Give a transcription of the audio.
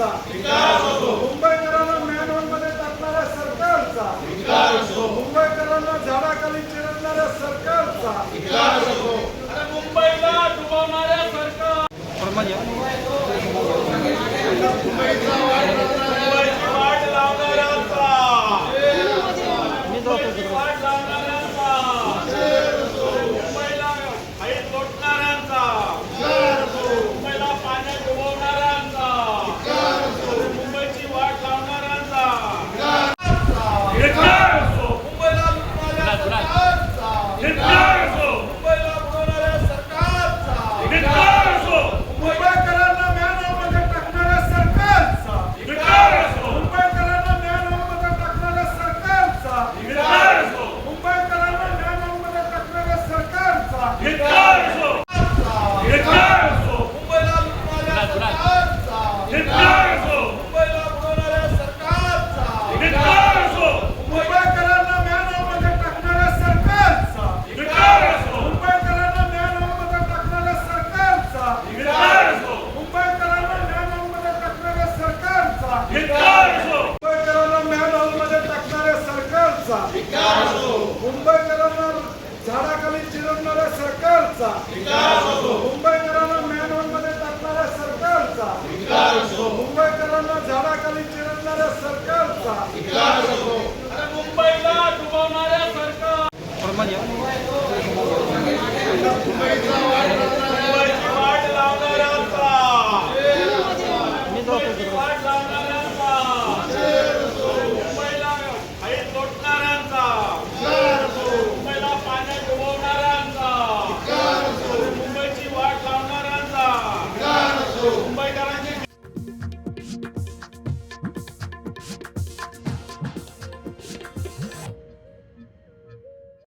सरकारचा, मुंबईकरांना मॅनहोलमध्ये टाकणाऱ्या सरकारचा, मुंबईकरांना झाडाखाली चिरडणाऱ्या सरकारचा, अरे मुंबईला डुबवणाऱ्या सरकार, मुंबईची वाट लावणाऱ्यांचा, मुंबईची वाट लावणाऱ्यांचा, मुंबईला हाईट लोटणाऱ्यांचा, मुंबईला पाण्यात डुबवणाऱ्यांचा, मुंबईची वाट लावणाऱ्यांचा, मुंबईला लुटणाऱ्या सरकारचा, मुंबईला बुडवणाऱ्या सरकारचा, मुंबईकरांना मॅनहोलमध्ये टाकणाऱ्या सरकारचा, मुंबईकरांना मॅनहोलमध्ये टाकणाऱ्या सरकारचा, मुंबईकरांना मॅनहोलमध्ये टाकणाऱ्या सरकारचा, मुंबईला लुटणाऱ्या सरकारचा, मुंबईला बुडवणाऱ्या सरकारचा, मुंबईकरांना मॅनहोलमध्ये टाकणाऱ्या सरकारचा, मुंबईकरांना मॅनहोलमध्ये टाकणाऱ्या सरकारचा, मुंबईकरांना मॅनहोलमध्ये टाकणाऱ्या सरकारचा, मुंबईकरांना मॅनहोलमध्ये टाकणाऱ्या सरकारचा, मुंबईकरांना झाडाखाली चिरडणाऱ्या सरकारचा, मुंबईकरांना मॅनहोलमध्ये टाकणाऱ्या सरकारचा, मुंबईकरांना झाडाखाली चिरडणाऱ्या सरकारचा, अरे मुंबईला डुबवणाऱ्या सरकार, मुंबईचा